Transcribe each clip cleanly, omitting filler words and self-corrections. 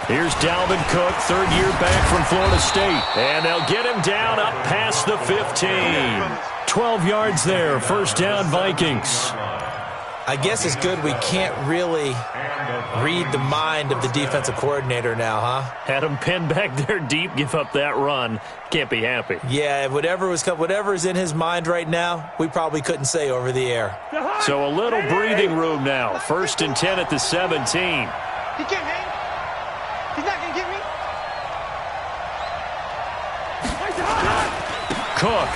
Here's Dalvin Cook, third year back from Florida State. And they'll get him down up past the 15. 12 yards there, first down Vikings. I guess it's good we can't really read the mind of the defensive coordinator now, huh? Had him pinned back there deep, give up that run. Can't be happy. Yeah, whatever is in his mind right now, we probably couldn't say over the air. So a little breathing room now. First and 10 at the 17. He can't hang. He's not going to get me. Cook.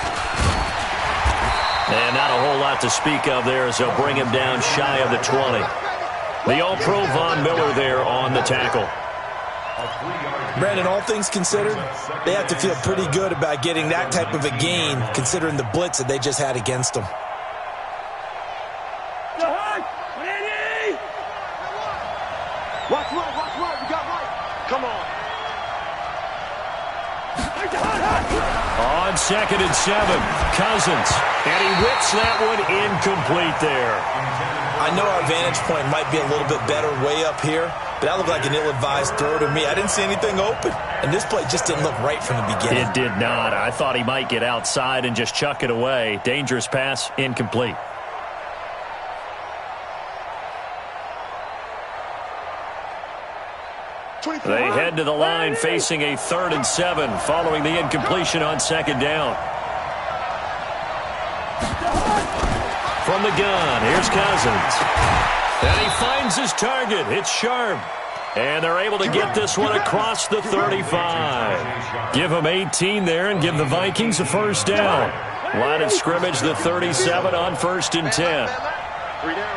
And not a whole lot to speak of there as they'll bring him down shy of the 20. The All-Pro Von Miller there on the tackle. Brandon, all things considered, they have to feel pretty good about getting that type of a gain considering the blitz that they just had against them. Watch right. We got right. Come on. On second and 7, Cousins. And he whips that one incomplete there. I know our vantage point might be a little bit better way up here, but that looked like an ill-advised throw to me. I didn't see anything open, and this play just didn't look right from the beginning. It did not. I thought he might get outside and just chuck it away. Dangerous pass, incomplete. They head to the line facing a 3rd and 7 following the incompletion on second down. From the gun, here's Cousins. And he finds his target. It's Sharp. And they're able to get this one across the 35. Give them 18 there and give the Vikings a first down. Line of scrimmage, the 37 on 1st and 10. 3 down.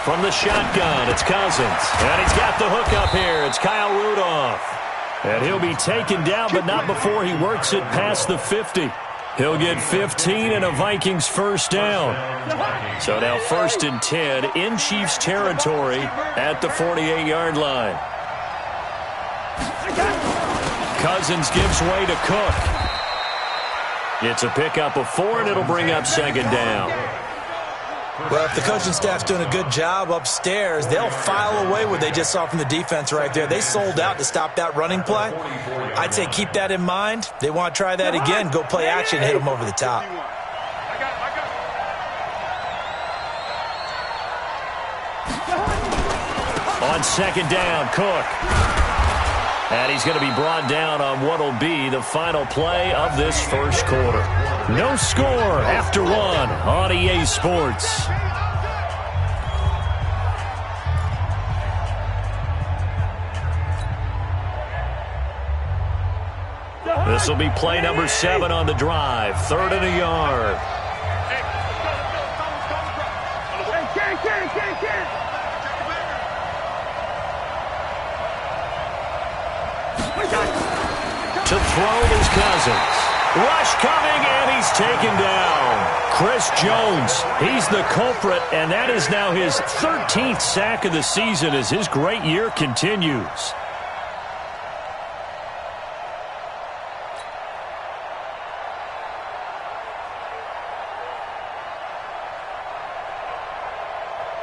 From the shotgun, it's Cousins. And he's got the hook up here. It's Kyle Rudolph. And he'll be taken down, but not before he works it past the 50. He'll get 15 and a Vikings first down. So now 1st and 10 in Chiefs territory at the 48-yard line. Cousins gives way to Cook. It's a pickup of 4, and it'll bring up second down. Well, if the coaching staff's doing a good job upstairs, they'll file away what they just saw from the defense right there. They sold out to stop that running play. I'd say keep that in mind. They want to try that again. Go play action, hit them over the top. On second down, Cook. And he's going to be brought down on what will be the final play of this first quarter. No score after 1 on EA Sports. This will be play number 7 on the drive. 3rd and a yard. To throw is Cousins. Rush coming, and he's taken down. Chris Jones, he's the culprit, and that is now his 13th sack of the season as his great year continues.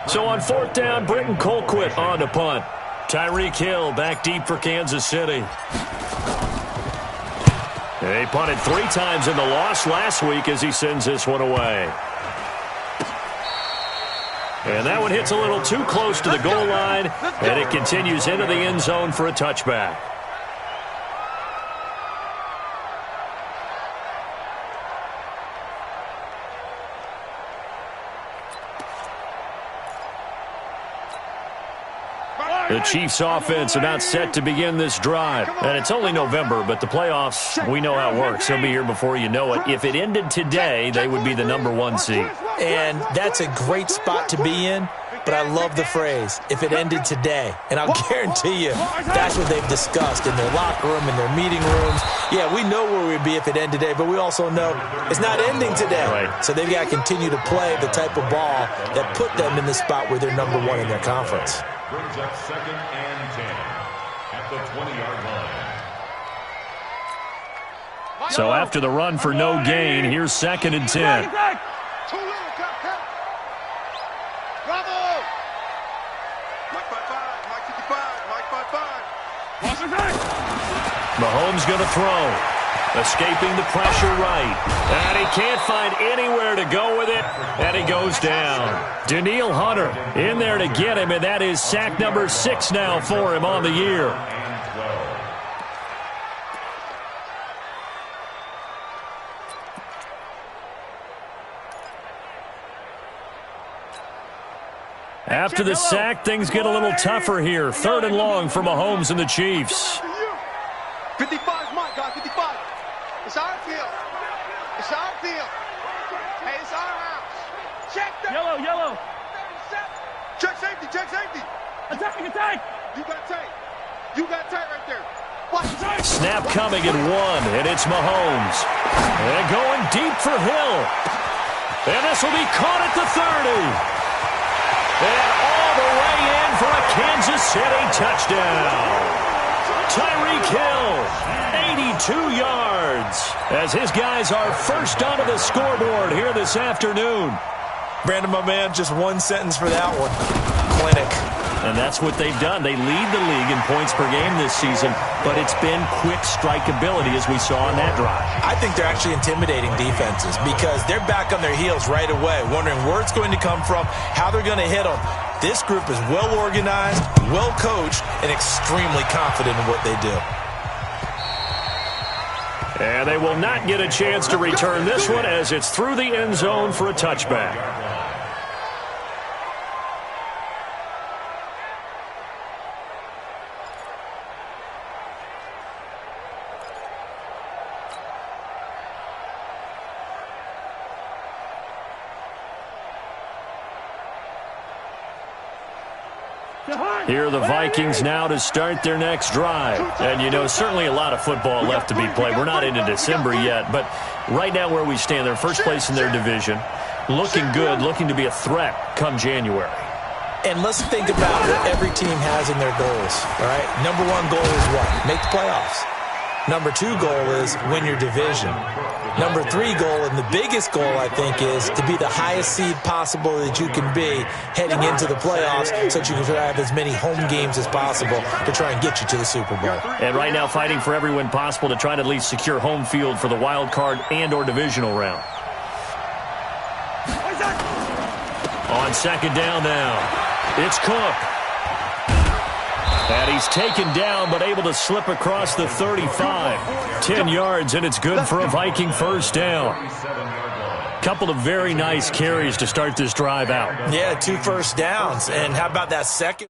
So on 4th down, Britton Colquitt on the punt. Tyreek Hill back deep for Kansas City. They punted 3 times in the loss last week as he sends this one away. And that one hits a little too close to the goal line, and it continues into the end zone for a touchback. The Chiefs offense about set to begin this drive. And it's only November, but the playoffs, we know how it works. They'll be here before you know it. If it ended today, they would be the #1 seed. And that's a great spot to be in, but I love the phrase, if it ended today. And I'll guarantee you that's what they've discussed in their locker room, in their meeting rooms. Yeah, we know where we'd be if it ended today, but we also know it's not ending today. Right. So they've got to continue to play the type of ball that put them in the spot where they're #1 in their conference. Brings up 2nd and 10 at the 20-yard line. So after the run for no gain, here's 2nd and 10. Mahomes going to throw. Escaping the pressure right. And he can't find anywhere to go with it. And he goes down. Danielle Hunter in there to get him, and that is sack number 6 now for him on the year. After the sack, things get a little tougher here. 3rd and long for Mahomes and the Chiefs. 55 is mine, guys, 55. It's our field. It's our field. Hey, it's our house. Check that. Yellow. Check safety, check safety. Attack. You got tight. You got tight right there. Watch. Snap coming at 1, and it's Mahomes. And going deep for Hill. And this will be caught at the 30. And all the way in for a Kansas City touchdown. Tyreek Hill, 82 yards, as his guys are first onto the scoreboard here this afternoon. Brandon, my man, just one sentence for that one. Clinic. And that's what they've done. They lead the league in points per game this season, but it's been quick strikeability as we saw on that drive. I think they're actually intimidating defenses because they're back on their heels right away, wondering where it's going to come from, how they're going to hit them. This group is well organized, well coached, and extremely confident in what they do. And they will not get a chance to return this one as it's through the end zone for a touchback. Here are the Vikings now to start their next drive. And, you know, certainly a lot of football left to be played. We're not into December yet, but right now where we stand, they're first place in their division. Looking good, looking to be a threat come January. And let's think about what every team has in their goals, all right? Number 1 goal is what? Make the playoffs. Number 2 goal is win your division. Number 3 goal, and the biggest goal, I think, is to be the highest seed possible that you can be heading into the playoffs so that you can have as many home games as possible to try and get you to the Super Bowl. And right now fighting for every win possible to try to at least secure home field for the wild card and or divisional round. On 2nd down now, it's Cook. And he's taken down, but able to slip across the 35. 10 yards, and it's good for a Viking first down. Couple of very nice carries to start this drive out. Yeah, 2 first downs. And how about that second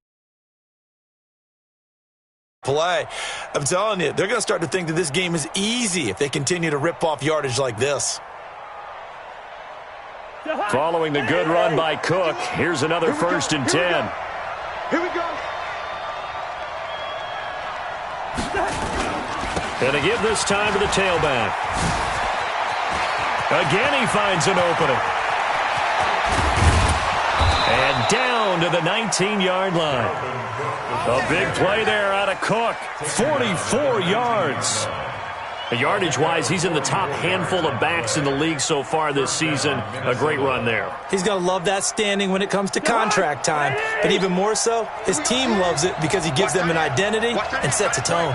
play? I'm telling you, they're going to start to think that this game is easy if they continue to rip off yardage like this. Following the good run by Cook, here's another 1st and 10. Here we go. And to give this time to the tailback. Again, he finds an opening. And down to the 19-yard line. A big play there out of Cook. 44 yards. Yardage-wise, he's in the top handful of backs in the league so far this season. A great run there. He's going to love that standing when it comes to contract time. But even more so, his team loves it because he gives them an identity and sets a tone.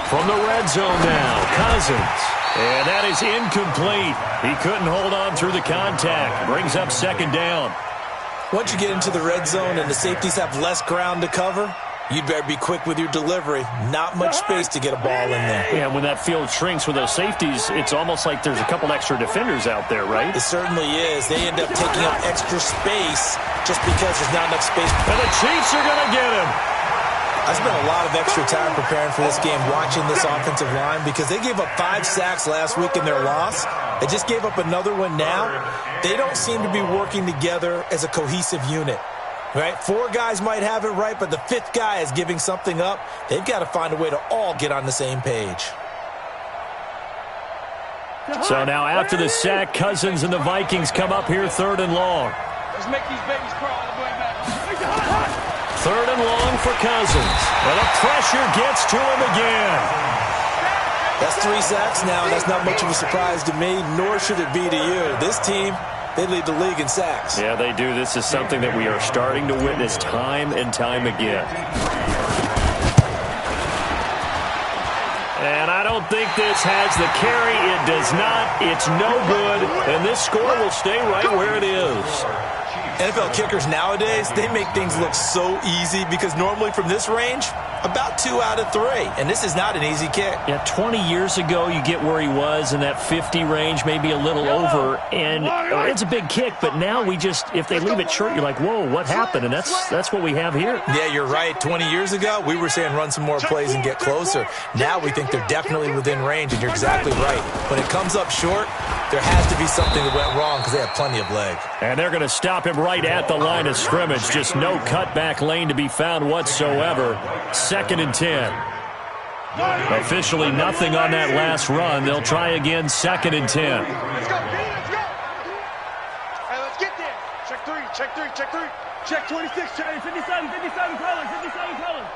From the red zone now, Cousins. And that is incomplete. He couldn't hold on through the contact. Brings up 2nd down. Once you get into the red zone and the safeties have less ground to cover, you'd better be quick with your delivery. Not much space to get a ball in there. Yeah, when that field shrinks with those safeties, it's almost like there's a couple extra defenders out there, right? It certainly is. They end up taking up extra space just because there's not enough space. And the Chiefs are going to get him. I spent a lot of extra time preparing for this game, watching this offensive line, because they gave up 5 sacks last week in their loss. They just gave up another one now. They don't seem to be working together as a cohesive unit. Right? 4 guys might have it right, but the 5th guy is giving something up. They've got to find a way to all get on the same page. So now after the sack, Cousins and the Vikings come up here 3rd and long. Let's make these babies crawl all the way back. 3rd and long for Cousins. And the pressure gets to him again. That's 3 sacks now. That's not much of a surprise to me, nor should it be to you. This team, they lead the league in sacks. Yeah, they do. This is something that we are starting to witness time and time again. And I don't think this has the carry. It does not. It's no good. And this score will stay right where it is. NFL kickers nowadays, they make things look so easy because normally from this range, about 2 out of 3. And this is not an easy kick. Yeah, 20 years ago, you get where he was in that 50 range, maybe a little over. And it's a big kick, but now we just, if they leave it short, you're like, whoa, what happened? And that's what we have here. Yeah, you're right. 20 years ago, we were saying run some more plays and get closer. Now we think they're definitely within range, and you're exactly right. When it comes up short, there has to be something that went wrong because they have plenty of leg. And they're going to stop him right at the line of scrimmage. Just no cutback lane to be found whatsoever. 2nd and 10. Officially nothing on that last run. They'll try again, 2nd and 10. Let's go, let's go. Hey, let's get there. Check 3, check 3, check 3. Check 26, check 57, 57 colors, 57 colors.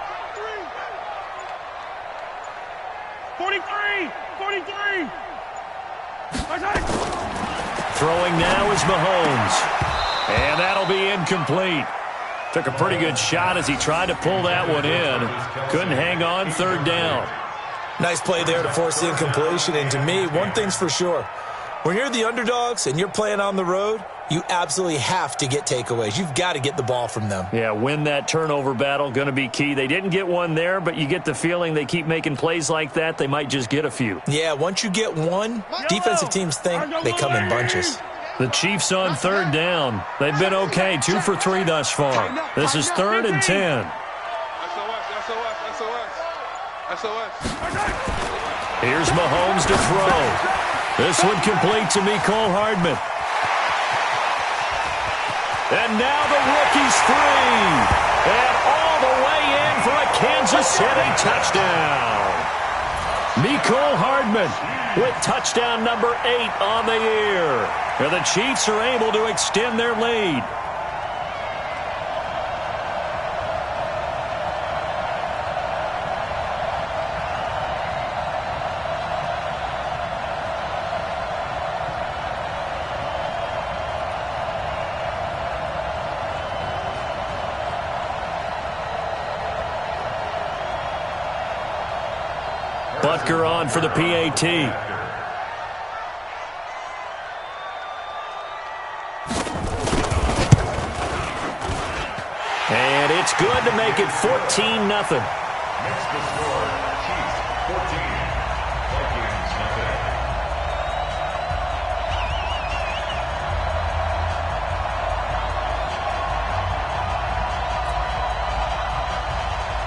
43, 43. Throwing now is Mahomes. And that'll be incomplete. Took a pretty good shot as he tried to pull that one in. Couldn't hang on, 3rd down. Nice play there to force the incompletion. And to me, one thing's for sure. When you're the underdogs and you're playing on the road, you absolutely have to get takeaways. You've got to get the ball from them. Yeah, win that turnover battle, going to be key. They didn't get one there, but you get the feeling they keep making plays like that, they might just get a few. Yeah, once you get one, defensive teams think they come in bunches. The Chiefs on 3rd down. They've been okay, 2 for 3 thus far. This is 3rd and 10. SOS. Here's Mahomes to throw. This one complete to Mecole Hardman. And now the rookie's free. And all the way in for a Kansas City touchdown. Mecole Hardman with touchdown number 8 on the year. And the Chiefs are able to extend their lead. Butker on for the PAT. And it's good to make it 14-0. Next to score, Chiefs 14, Vikings nothing.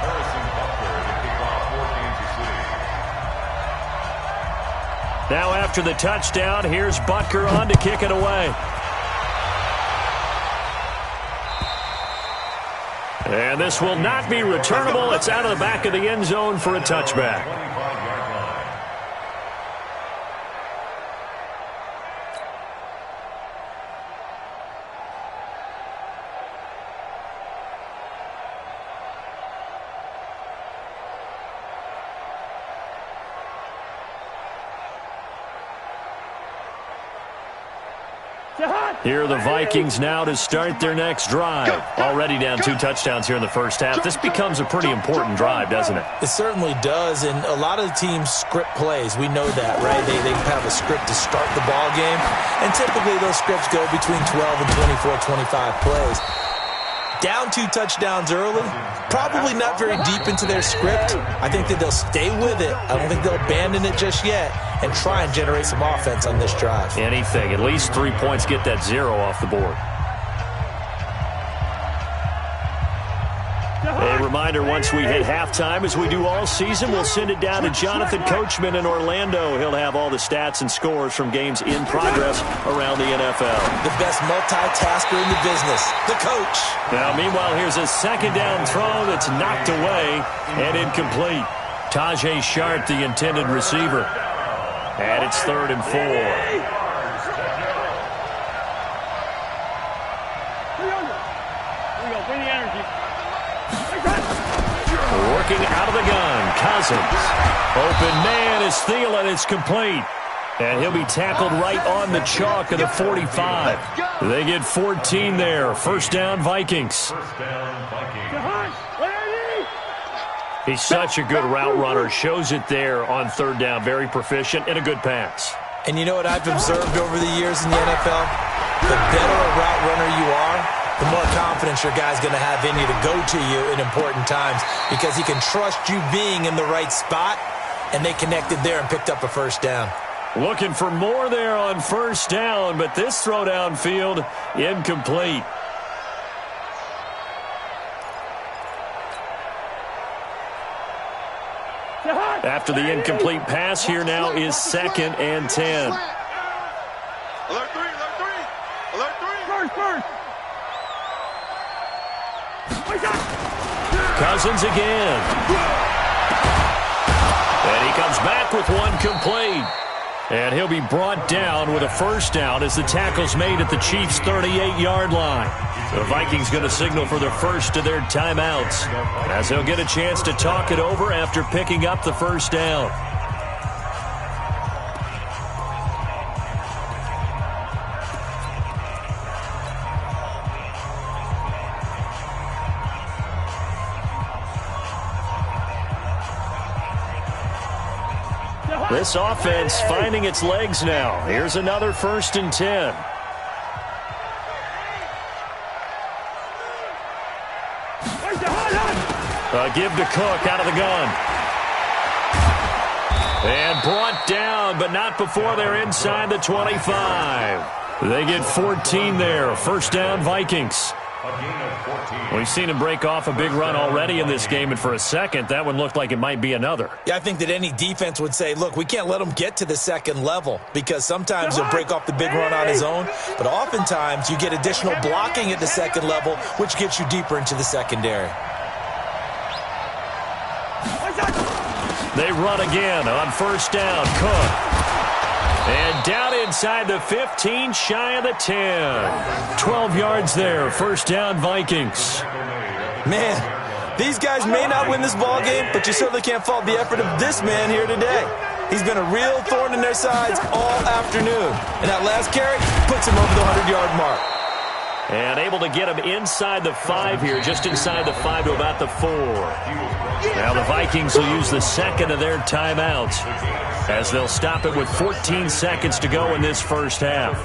Harrison Butker to kick off for Kansas City. Now after the touchdown, here's Butker on to kick it away. And this will not be returnable. It's out of the back of the end zone for a touchback. 25-yard line. Here are the Vikings now to start their next drive. Already down 2 touchdowns here in the first half. This becomes a pretty important drive, doesn't it? It certainly does, and a lot of the teams script plays. We know that, right? They have a script to start the ball game, and typically those scripts go between 12 and 24, 25 plays. Down 2 touchdowns early, probably not very deep into their script. I think that they'll stay with it. I don't think they'll abandon it just yet and try and generate some offense on this drive. Anything. At least 3 points, get that 0 off the board. A reminder, once we hit halftime, as we do all season, we'll send it down to Jonathan Coachman in Orlando. He'll have all the stats and scores from games in progress around the NFL. The best multitasker in the business, the coach. Now, meanwhile, here's a second down throw that's knocked away and incomplete. Tajay Sharp, the intended receiver. And it's 3rd and 4. working out of the gun. Cousins. Open man is Thielen. It's complete. And he'll be tackled right on the chalk of the 45. They get 14 there. First down, Vikings. First down, Vikings. He's such a good route runner. Shows it there on third down. Very proficient and a good pass. And you know what I've observed over the years in the NFL? The better a route runner you are, the more confidence your guy's going to have in you to go to you in important times because he can trust you being in the right spot, and they connected there and picked up a first down. Looking for more there on first down, but this throw downfield incomplete. After the incomplete pass, here now is 2nd and 10. Alert 3, alert 3, alert 3. Cousins again. And he comes back with one complete. And he'll be brought down with a first down as the tackle's made at the Chiefs' 38-yard line. The Vikings going to signal for the first of their timeouts as they'll get a chance to talk it over after picking up the first down. This offense finding its legs now. Here's another 1st and 10. Give to Cook out of the gun. And brought down, but not before they're inside the 25. They get 14 there. First down, Vikings. A gain of 14. We've seen him break off a big run already in this game, and for a second, that one looked like it might be another. Yeah, I think that any defense would say, look, we can't let him get to the second level because sometimes he'll break off the big run on his own, but oftentimes you get additional blocking at the second level, which gets you deeper into the secondary. They run again on first down. Cook. And down inside the 15, shy of the 10. 12 yards there. First down, Vikings. Man, these guys may not win this ball game, but you certainly can't fault the effort of this man here today. He's been a real thorn in their sides all afternoon. And that last carry puts him over the 100-yard mark. And able to get him inside the 5 here, just inside the 5 to about the 4. Now the Vikings will use the second of their timeouts as they'll stop it with 14 seconds to go in this first half.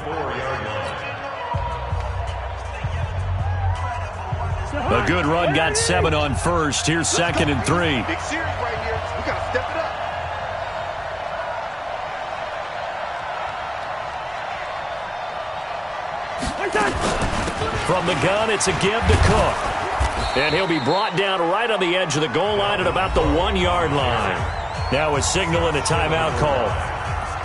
A good run got 7 on first. Here's 2nd and 3. Big series right here. We got to step it up. From the gun, it's a give to Cook. And he'll be brought down right on the edge of the goal line at about the 1-yard line. Now a signal and a timeout call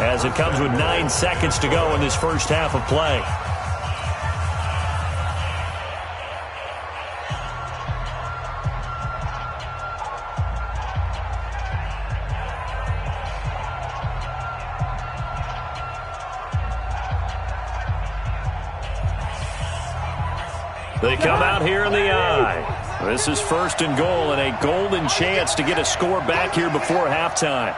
as it comes with 9 seconds to go in this first half of play. They come out here in the eye. This is 1st and goal and a golden chance to get a score back here before halftime.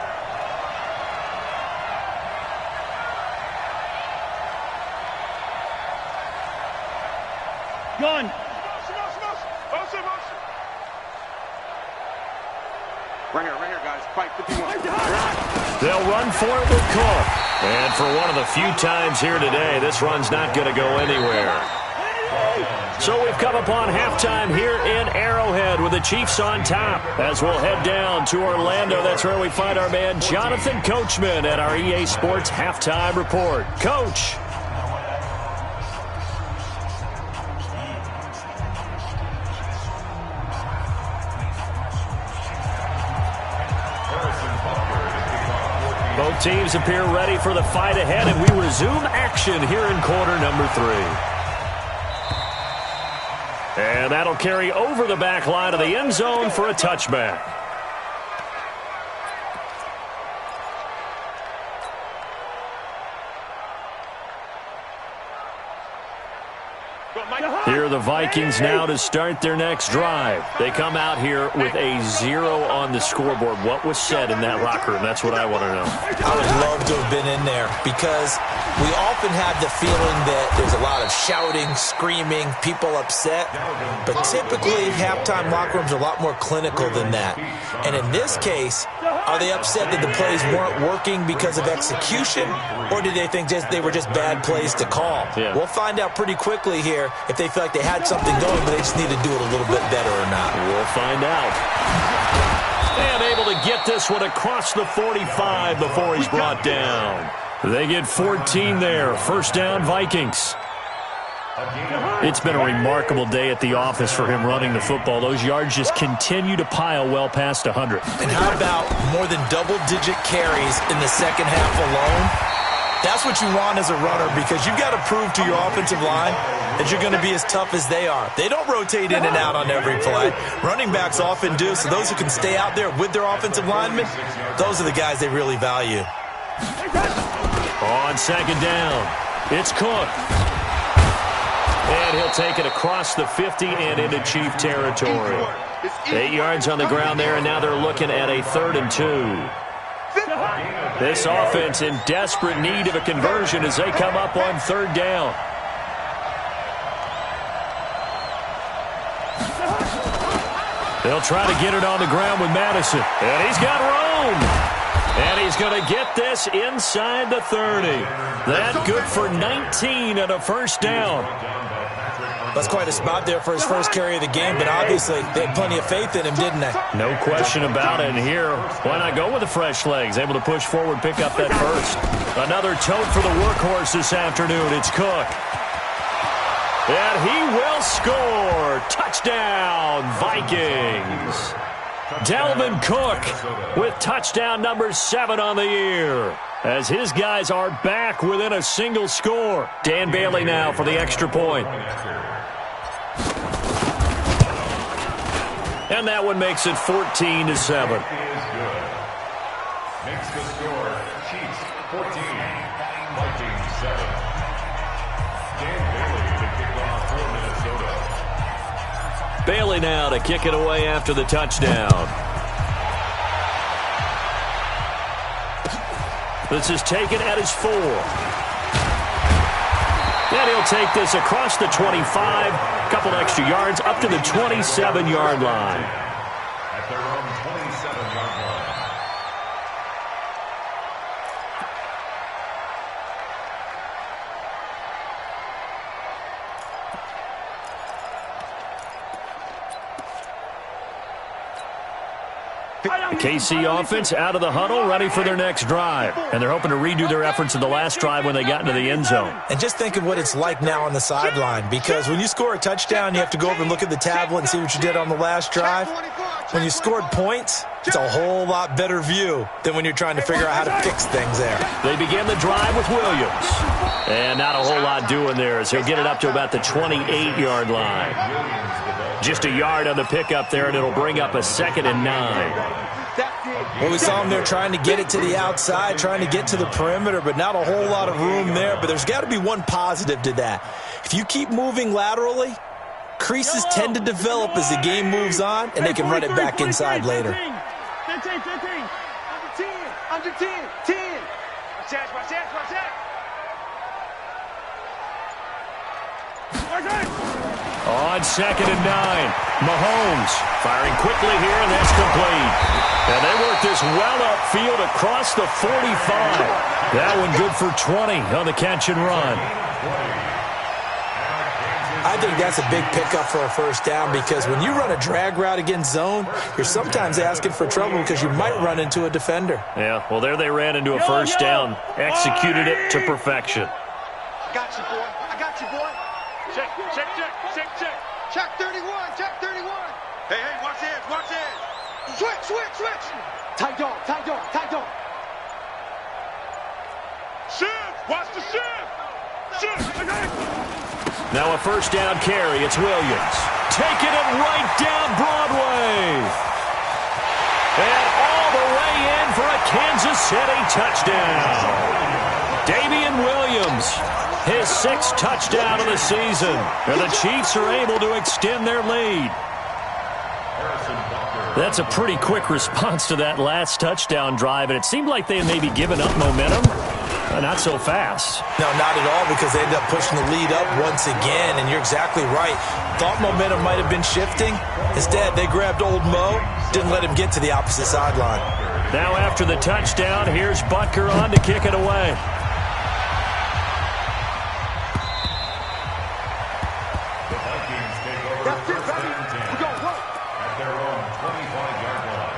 Gun. Right here, guys. Fight 51. They'll run for it with Cook. And for one of the few times here today, this run's not going to go anywhere. So we've come upon halftime here in Arrowhead with the Chiefs on top. As we'll head down to Orlando, that's where we find our man Jonathan Coachman at our EA Sports Halftime Report. Coach. Both teams appear ready for the fight ahead, and we resume action here in quarter number 3. And that'll carry over the back line of the end zone for a touchback. Here are the Vikings now to start their next drive. They come out here with a 0 on the scoreboard. What was said in that locker room? That's what I want to know. I would love to have been in there because we often have the feeling that there's a lot of shouting, screaming, people upset. But typically, halftime locker rooms are a lot more clinical than that. And in this case, are they upset that the plays weren't working because of execution? Or did they think they were just bad plays to call? Yeah. We'll find out pretty quickly here if they feel like they had something going, but they just need to do it a little bit better or not. We'll find out. And able to get this one across the 45 before he's brought down. They get 14 there. First down, Vikings. It's been a remarkable day at the office for him running the football. Those yards just continue to pile well past 100. And how about more than double-digit carries in the second half alone? That's what you want as a runner because you've got to prove to your offensive line that you're going to be as tough as they are. They don't rotate in and out on every play. Running backs often do, so those who can stay out there with their offensive linemen, those are the guys they really value. On second down, it's Cook. And he'll take it across the 50 and into Chief territory. 8 yards on the ground there, and now they're looking at a 3rd and 2. This offense in desperate need of a conversion as they come up on 3rd down. They'll try to get it on the ground with Madison. And he's got room. And he's going to get this inside the 30. That good for 19 and a first down. That's quite a spot there for his first carry of the game, but obviously they had plenty of faith in him, didn't they? No question about it. And here, why not go with the fresh legs? Able to push forward, pick up that first. Another tote for the workhorse this afternoon. It's Cook. And he will score. Touchdown, Vikings. Dalvin Cook with touchdown number 7 on the year, as his guys are back within a single score. Dan Bailey now for the extra point. And that one makes it 14-7. Makes the score Chiefs 14, Vikings 7. Dan Bailey to kick off for Minnesota. Bailey now to kick it away after the touchdown. This is taken at his 4. And he'll take this across the 25, couple extra yards, up to the 27-yard line. At their own 27-yard line. The KC offense out of the huddle, ready for their next drive. And they're hoping to redo their efforts in the last drive when they got into the end zone. And just think of what it's like now on the sideline, because when you score a touchdown, you have to go over and look at the tablet and see what you did on the last drive. When you scored points, it's a whole lot better view than when you're trying to figure out how to fix things there. They begin the drive with Williams. And not a whole lot doing there as he'll get it up to about the 28-yard line. Just a yard on the pickup there, and it'll bring up a 2nd and 9. Well, we saw him there trying to get it to the outside, trying to get to the perimeter, but not a whole lot of room there. But there's got to be one positive to that. If you keep moving laterally, creases tend to develop as the game moves on, and they can run it back inside later. 15, 15. Under 10, 10. Watch that. On 2nd and 9, Mahomes firing quickly here, and that's complete. And they work this well upfield across the 45. That one good for 20 on the catch and run. I think that's a big pickup for a first down, because when you run a drag route against zone, you're sometimes asking for trouble because you might run into a defender. Yeah, well, there they ran into a first down, executed it to perfection. I got you, boy. Check. Check 31. Hey, watch this. Switch. Tight dog. Shift. Watch the shift. Now a first down carry. It's Williams. Taking it right down Broadway. And all the way in for a Kansas City touchdown. Damian Williams, his 6th touchdown of the season. And the Chiefs are able to extend their lead. That's a pretty quick response to that last touchdown drive, and it seemed like they had maybe given up momentum. Not so fast. No, not at all, because they ended up pushing the lead up once again, and you're exactly right. Thought momentum might have been shifting. Instead, they grabbed old Mo, didn't let him get to the opposite sideline. Now after the touchdown, here's Butker on to kick it away. The Vikings take over first and 10 at their own 25-yard line.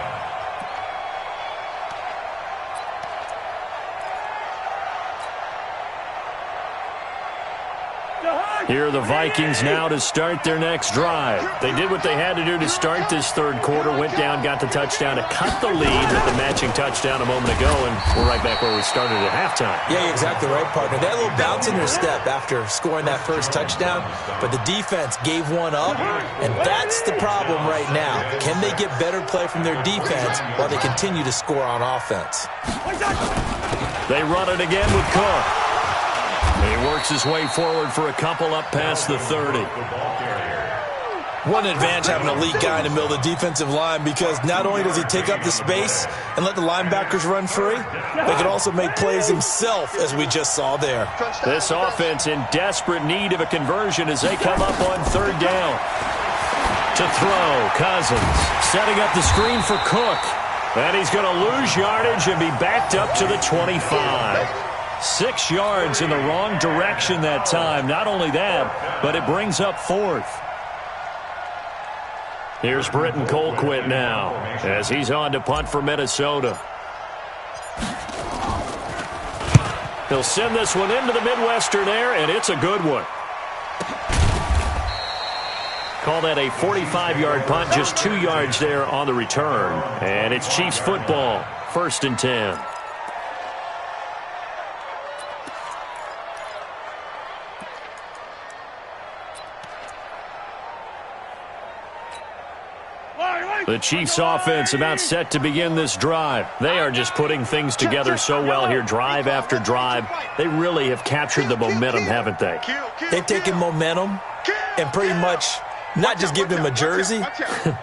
Here are the Vikings now to start their next drive. They did what they had to do to start this third quarter, went down, got the touchdown to cut the lead with the matching touchdown a moment ago, and we're right back where we started at halftime. Yeah, you're exactly right, partner. They had a little bounce in their step after scoring that first touchdown, but the defense gave one up, and that's the problem right now. Can they get better play from their defense while they continue to score on offense? They run it again with Cook. He works his way forward for a couple up past the 30. One advantage having an elite guy in the middle of the defensive line, because not only does he take up the space and let the linebackers run free, they can also make plays himself, as we just saw there. This offense in desperate need of a conversion as they come up on 3rd down. To throw, Cousins setting up the screen for Cook. And he's going to lose yardage and be backed up to the 25. 6 yards in the wrong direction that time. Not only that, but it brings up 4th. Here's Britton Colquitt now as he's on to punt for Minnesota. He'll send this one into the Midwestern air, and it's a good one. Call that a 45-yard punt, just 2 yards there on the return. And it's Chiefs football, 1st and 10. The Chiefs offense about set to begin this drive. They are just putting things together so well here, drive after drive. They really have captured the momentum, haven't they? They've taken momentum and pretty much not just given him a jersey,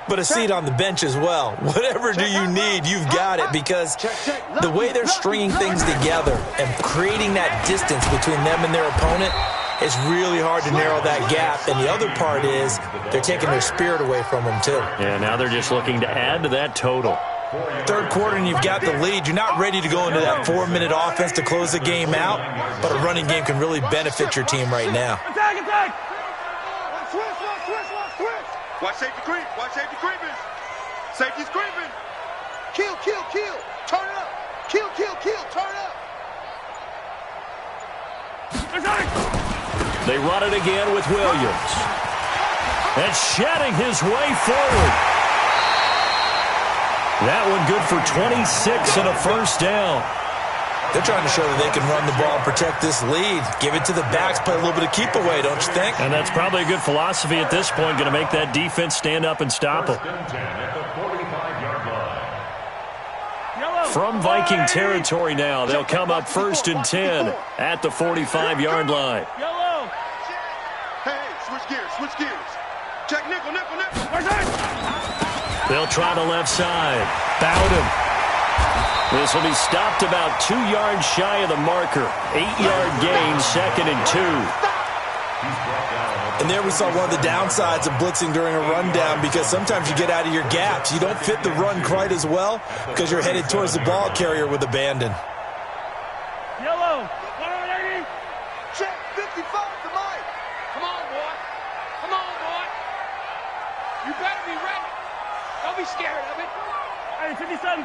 but a seat on the bench as well. Whatever do you need, you've got it, because the way they're stringing things together and creating that distance between them and their opponent, it's really hard to narrow that gap. And the other part is they're taking their spirit away from them, too. Yeah, now they're just looking to add to that total. Third quarter and you've got the lead. You're not ready to go into that 4-minute offense to close the game out, but a running game can really benefit your team right now. Attack, attack! Watch safety creep. Watch safety creeping. Safety's creeping. Kill, kill, kill. Turn it up. Kill, kill, kill. Turn it up. They run it again with Williams. And shedding his way forward. That one good for 26 and a 1st down. They're trying to show that they can run the ball and protect this lead. Give it to the backs, play a little bit of keep away, don't you think? And that's probably a good philosophy at this point, going to make that defense stand up and stop them. From Viking territory now, they'll come up 1st and 10 at the 45-yard line. Yellow! Hey, switch gears, switch gears. Check nickel, nickel, nickel. They'll try the left side. Bowden. This will be stopped about 2 yards shy of the marker. 8-yard gain, 2nd and 2. And there we saw one of the downsides of blitzing during a rundown, because sometimes you get out of your gaps. You don't fit the run quite as well because you're headed towards the ball carrier with abandon. Yellow! 180! Check 55 to Mike. Come on, boy. Come on, boy. You better be ready. Don't be scared of it. Hey, 57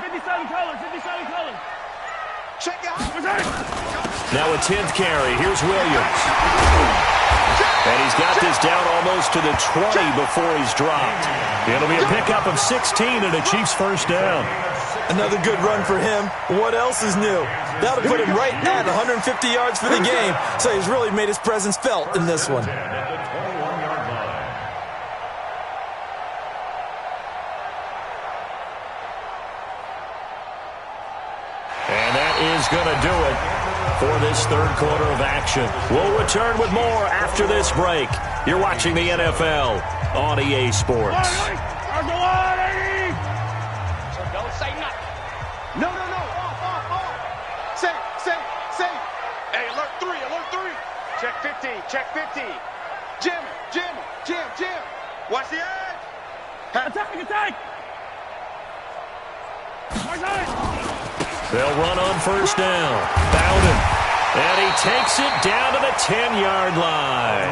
colors, 57 colors. Check out. Now a 10th carry. Here's Williams. And he's got this down almost to the 20 before he's dropped. It'll be a pickup of 16 and a Chiefs 1st down. Another good run for him. What else is new? That'll put him right at 150 yards for the game. So he's really made his presence felt in this one. And that is going to do it for this third quarter of action. We'll return with more after this break. You're watching the NFL on EA Sports. So don't say nothing. No. Off. Say. Hey, alert 3. Check 50. Jim. Watch the edge. Attack! They'll run on first down. Bowden. And he takes it down to the 10-yard line.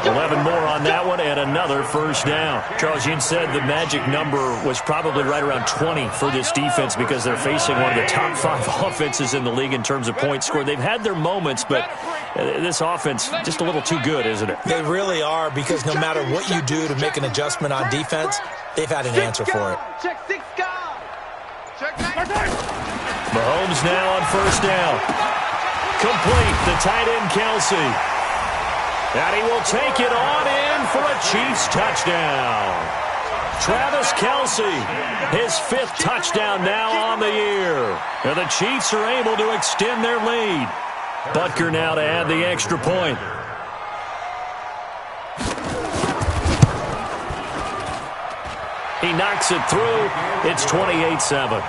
11 more on that one and another first down. Charles, you said the magic number was probably right around 20 for this defense because they're facing one of the top 5 offenses in the league in terms of points scored. They've had their moments, but this offense just a little too good, isn't it? They really are, because no matter what you do to make an adjustment on defense, they've had an answer for it. Check 6 guys. Check 9. Mahomes now on first down. Complete, the tight end Kelsey. And he will take it on in for a Chiefs touchdown. Travis Kelsey, his 5th touchdown now on the year. And the Chiefs are able to extend their lead. Butker now to add the extra point. He knocks it through. It's 28-7.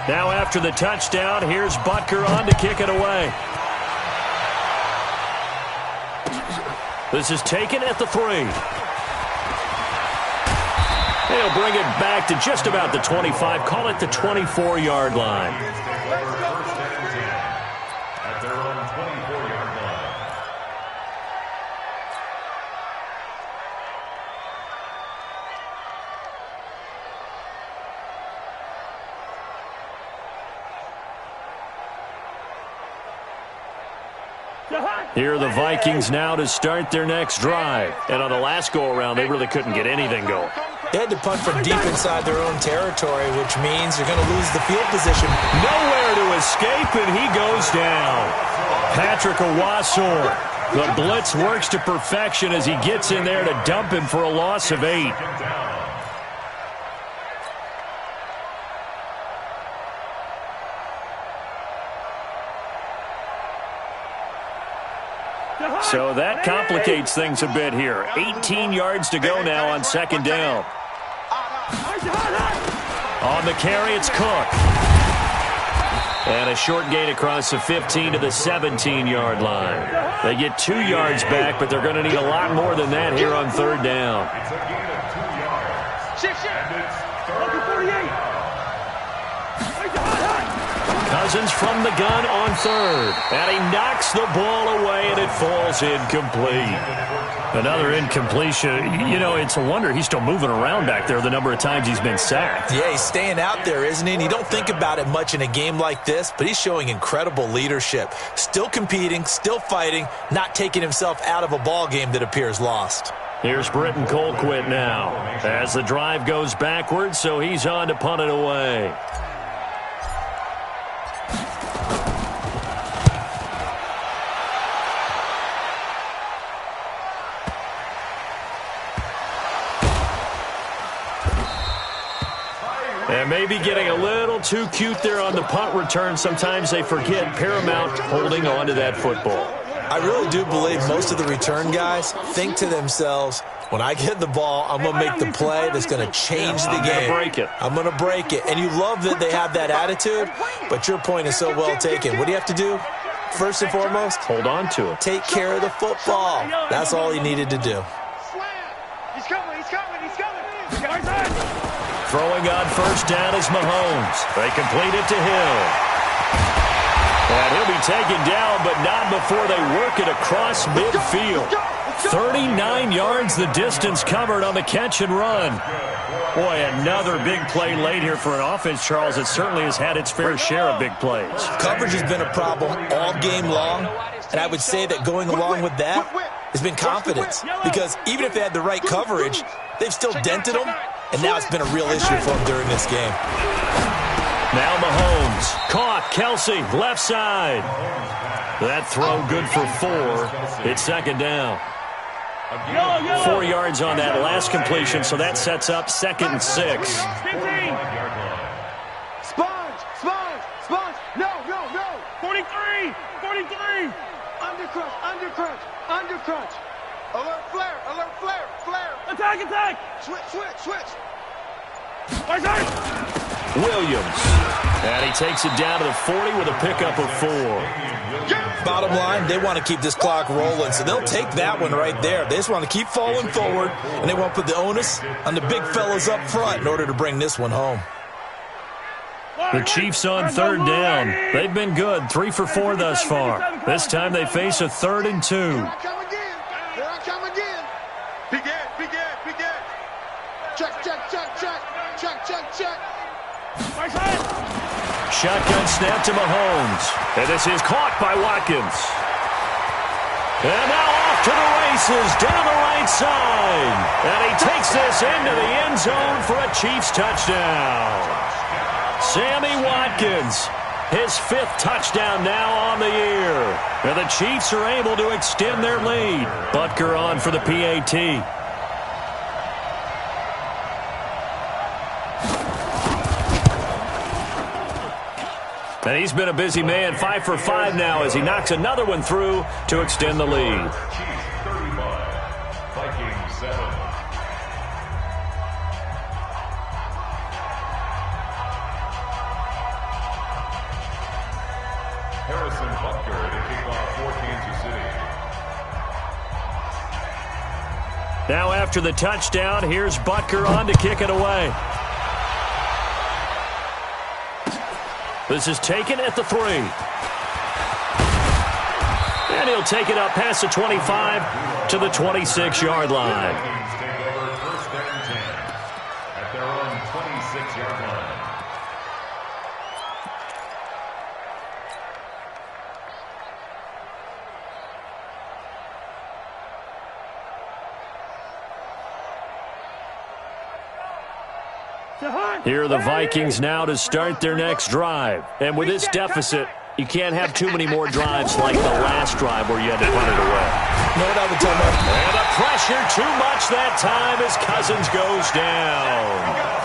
Now after the touchdown, here's Butker on to kick it away. This is taken at the 3. He'll bring it back to just about the 25. Call it the 24-yard line. At their own 24-yard line. Here are the Vikings now to start their next drive. And on the last go-around, they really couldn't get anything going. They had to punt from deep inside their own territory, which means they're going to lose the field position. Nowhere to escape, and he goes down. Patrick Owasor. The blitz works to perfection as he gets in there to dump him for a loss of 8. So that complicates things a bit here. 18 yards to go now on second down. On the carry, it's Cook. And a short gain across the 15 to the 17-yard line. They get 2 yards back, but they're going to need a lot more than that here on third down. It's a gain of 2 yards. And it's third. Cousins from the gun on third. And he knocks the ball away, and it falls incomplete. Another incompletion. You know, it's a wonder he's still moving around back there the number of times he's been sacked. Yeah, he's staying out there, isn't he? And you don't think about it much in a game like this, but he's showing incredible leadership. Still competing, still fighting, not taking himself out of a ball game that appears lost. Here's Britton Colquitt now as the drive goes backwards, so he's on to punt it away. And maybe getting a little too cute there on the punt return. Sometimes they forget paramount holding on to that football. I really do believe most of the return guys think to themselves, when I get the ball, I'm going to make the play that's going to change the game. I'm going to break it. And you love that they have that attitude, but your point is so well taken. What do you have to do? First and foremost, hold on to it. Take care of the football. That's all he needed to do. He's coming. Throwing on first down is Mahomes. They complete it to Hill. And he'll be taken down, but not before they work it across midfield. 39 yards the distance covered on the catch and run. Boy, another big play late here for an offense, Charles. It certainly has had its fair share of big plays. Coverage has been a problem all game long, and I would say that going along with that has been confidence. Because even if they had the right coverage, they've still dented them, and now it's been a real issue for them during this game. Now Mahomes, caught, Kelsey, left side. That throw good for 4. It's second down. 4 yards on that last completion, so that sets up 2nd and 6. 15. Sponge. No. 43. Undercrunch. Alert flare. Attack. Switch. Right side. Williams. And he takes it down to the 40 with a pickup of 4. Bottom line, they want to keep this clock rolling, so they'll take that one right there. They just want to keep falling forward, and they won't put the onus on the big fellas up front in order to bring this one home. The Chiefs on 3rd down. They've been good, 3 for 4 thus far. This time they face a 3rd and 2. Here I come again. Begin. Check. Right side. Shotgun snap to Mahomes. And this is caught by Watkins. And now off to the races down the right side. And he takes this into the end zone for a Chiefs touchdown. Sammy Watkins, his 5th touchdown now on the year. And the Chiefs are able to extend their lead. Butker on for the PAT. And he's been a busy man, 5 for 5 now as he knocks another one through to extend the lead. Chiefs 35, Vikings 7. Harrison Butker to kick off for Kansas City. Now after the touchdown, here's Butker on to kick it away. This is taken at the 3. And he'll take it up past the 25 to the 26-yard line. Vikings take over 1st and 10 at their own 26-yard line. Here are the Vikings now to start their next drive. And with this deficit, you can't have too many more drives like the last drive where you had to punt it away. No doubt the time. And the pressure too much that time as Cousins goes down.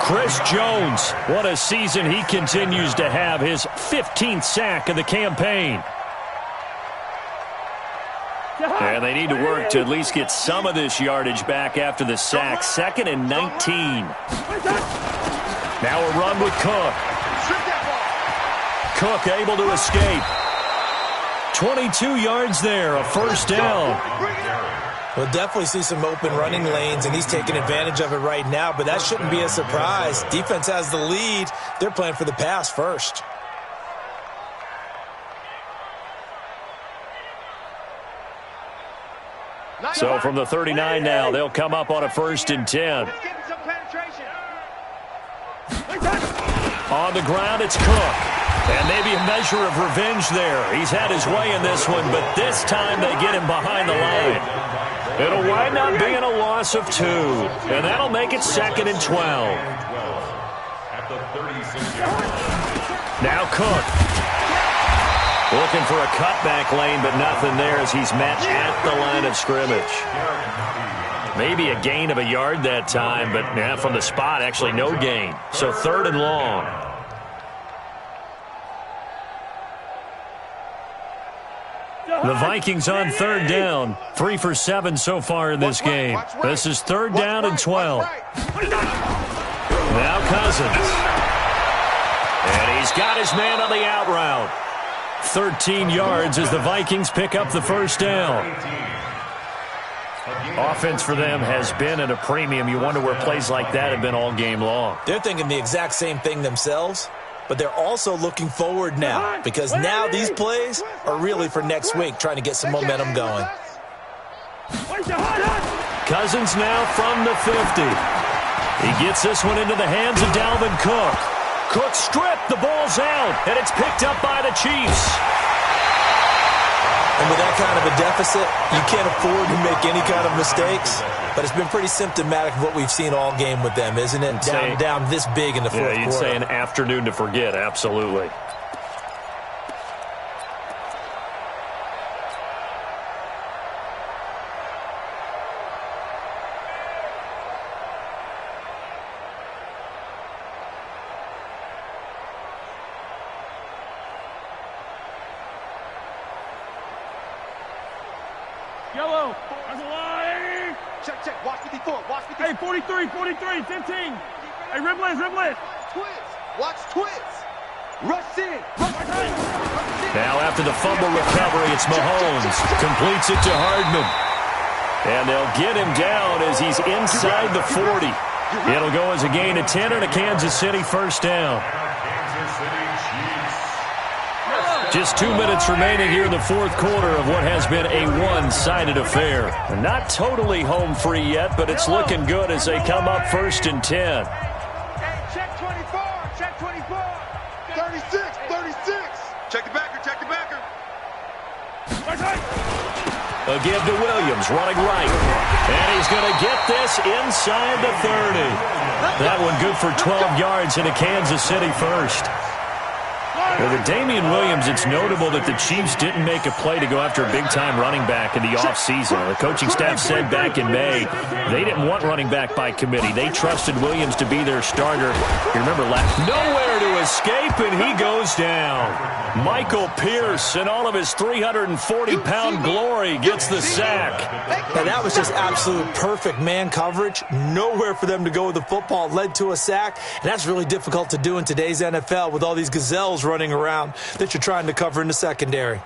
Chris Jones, what a season he continues to have, his 15th sack of the campaign. And they need to work to at least get some of this yardage back after the sack. 2nd and 19. Now a run with Cook. Cook able to escape. 22 yards there, a 1st down. We'll definitely see some open running lanes, and he's taking advantage of it right now, but that shouldn't be a surprise. Defense has the lead. They're playing for the pass first. So from the 39 now, they'll come up on a 1st and 10. On the ground, it's Cook. And maybe a measure of revenge there. He's had his way in this one, but this time they get him behind the line. It'll wind up being a loss of 2. And that'll make it 2nd and 12. At the 36-yard line. Now Cook. Looking for a cutback lane, but nothing there as he's met at the line of scrimmage. Maybe a gain of a yard that time, but from the spot, actually no gain. So 3rd and long. The Vikings on 3rd down. 3 for 7 so far in this game. This is 3rd down and 12. Now Cousins. And he's got his man on the out route. 13 yards as the Vikings pick up the 1st down. Offense for them has been at a premium. You wonder where plays like that have been all game long. They're thinking the exact same thing themselves, but they're also looking forward now because now these plays are really for next week, trying to get some momentum going. Cousins now from the 50. He gets this one into the hands of Dalvin Cook. Cook stripped, the ball's out, and it's picked up by the Chiefs. And with that kind of a deficit, you can't afford to make any kind of mistakes. But it's been pretty symptomatic of what we've seen all game with them, isn't it? Down this big in the fourth quarter. Yeah, you'd say an afternoon to forget, absolutely. Yellow. That's a lie. Check, check. Watch 54. Watch 54. Hey, 43, 43, 15. Hey, riblet, riblet. Twins. Watch twins. Rush in. Rush in. Now after the fumble recovery, it's Mahomes. Completes it to Hardman. And they'll get him down as he's inside the 40. It'll go as a gain of 10 and a Kansas City first down. Just 2 minutes remaining here in the fourth quarter of what has been a one-sided affair. Not totally home free yet, but it's looking good as they come up first and 10. Hey, check 24. Check 24. 36. 36. Check the backer. Check the backer. A give to Williams, running right. And he's going to get this inside the 30. That one good for 12 yards into Kansas City first. Well, with Damian Williams, it's notable that the Chiefs didn't make a play to go after a big-time running back in the offseason. The coaching staff said back in May they didn't want running back by committee. They trusted Williams to be their starter. You remember, nowhere to escape, and he goes down. Michael Pierce, in all of his 340-pound glory, gets the sack. And that was just absolute perfect man coverage. Nowhere for them to go with the football. Led to a sack. And that's really difficult to do in today's NFL with all these gazelles running around that you're trying to cover in the secondary.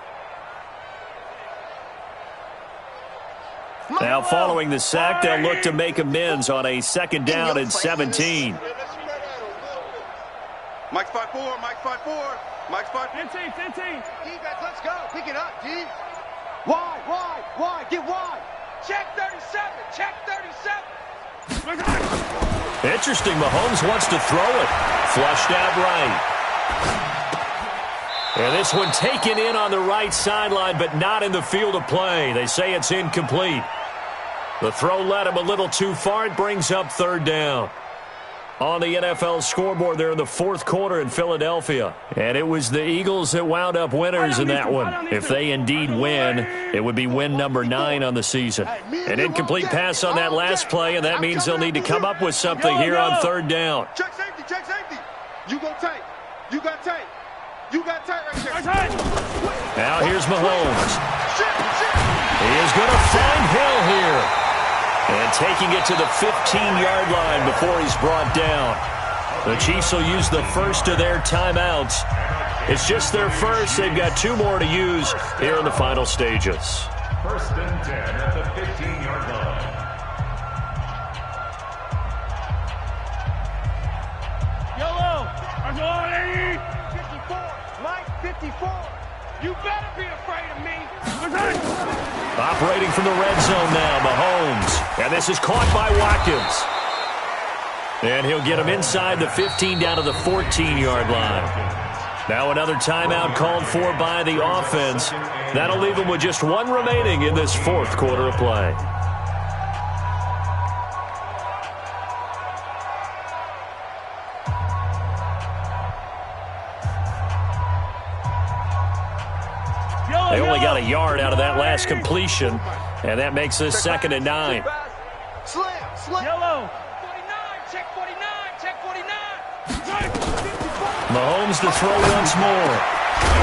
Now following the sack, they'll look to make amends on a second down and 17. Mike's 5-4. Mike's 5-4. Mike's 5-4. 15, 15. Defense, let's go. Pick it up, D. Wide. Get wide. Check 37. Check 37. Interesting. Mahomes wants to throw it. Flushed out right. And this one taken in on the right sideline, but not in the field of play. They say it's incomplete. The throw led him a little too far. It brings up third down. On the NFL scoreboard there in the fourth quarter in Philadelphia. And it was the Eagles that wound up winners in that one. If they indeed win, it would be win number 9 on the season. An incomplete pass on that last play, and that means they'll need to come up with something here on third down. Check safety. You go tight. You got tight. You got tight right there. Now here's Mahomes. He is going to find Hill here. And taking it to the 15-yard line before he's brought down. The Chiefs will use the first of their timeouts. It's just their first. They've got 2 more to use here in the final stages. First and 10 at the 15-yard line. Yellow. 54. Mike, 54. You better be afraid of me. Operating from the red zone now, Mahomes. And this is caught by Watkins. And he'll get him inside the 15 down to the 14-yard line. Now another timeout called for by the offense. That'll leave him with just 1 remaining in this fourth quarter of play. They only got a yard out of that last completion, and that makes this second and 9. Slam. Yellow. 49. Check 49. Check 49. Mahomes to throw once more.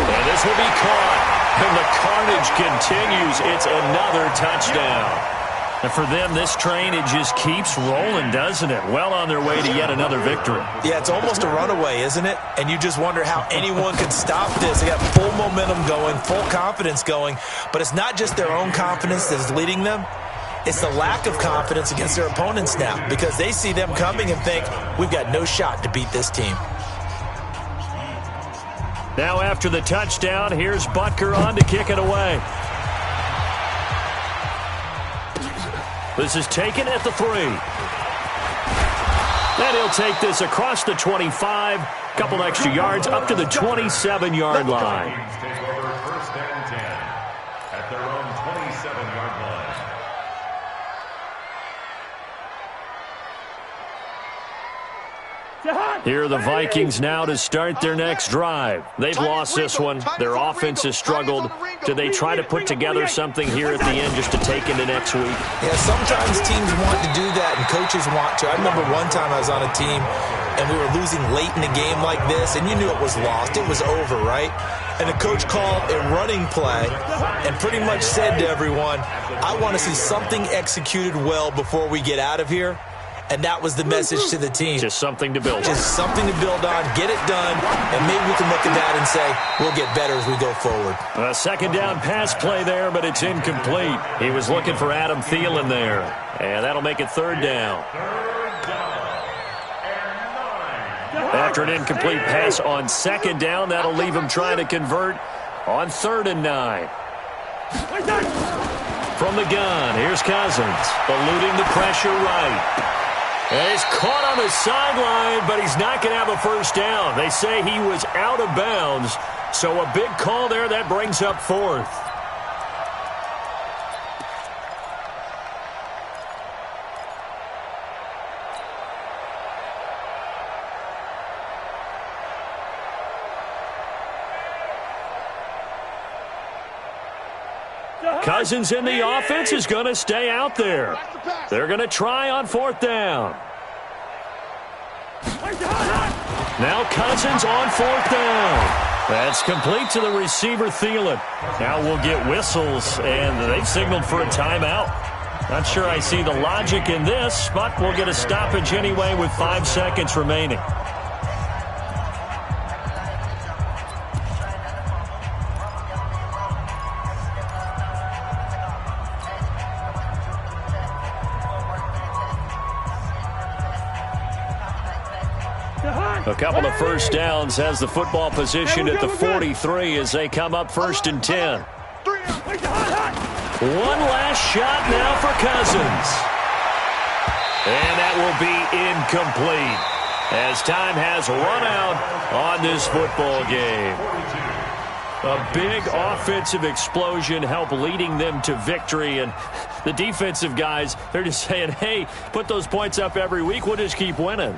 And this will be caught. And the carnage continues. It's another touchdown. And for them, this train, it just keeps rolling, doesn't it? Well on their way to yet another victory. Yeah, it's almost a runaway, isn't it? And you just wonder how anyone can stop this. They got full momentum going, full confidence going. But it's not just their own confidence that's leading them. It's the lack of confidence against their opponents now, because they see them coming and think, we've got no shot to beat this team. Now after the touchdown, here's Butker on to kick it away. This is taken at the 3. And he'll take this across the 25, couple extra yards up to the 27-yard line. Take over first and 10 at their own 27-yard line. Here are the Vikings now to start their next drive. They've lost this one. Their offense has struggled. Do they try to put together something here at the end just to take into next week? Yeah, sometimes teams want to do that and coaches want to. I remember one time I was on a team and we were losing late in a game like this, and you knew it was lost. It was over, right? And the coach called a running play and pretty much said to everyone, I want to see something executed well before we get out of here. And that was the message to the team. Just something to build on. Just something to build on, get it done, and maybe we can look at that and say, we'll get better as we go forward. A second down pass play there, but it's incomplete. He was looking for Adam Thielen there. And that'll make it third down. After an incomplete pass on second down, that'll leave him trying to convert on 3rd and 9. From the gun, here's Cousins, eluding the pressure right. And he's caught on the sideline, but he's not going to have a first down. They say he was out of bounds, so a big call there that brings up 4th. Cousins in the offense is going to stay out there. They're going to try on 4th down. Now Cousins on 4th down. That's complete to the receiver, Thielen. Now we'll get whistles, and they've signaled for a timeout. Not sure I see the logic in this, but we'll get a stoppage anyway with 5 seconds remaining. A couple of first downs has the football positioned at the 43 as they come up 1st and 10. One last shot now for Cousins. And that will be incomplete as time has run out on this football game. A big offensive explosion helped leading them to victory, and the defensive guys, they're just saying, hey, put those points up every week, we'll just keep winning.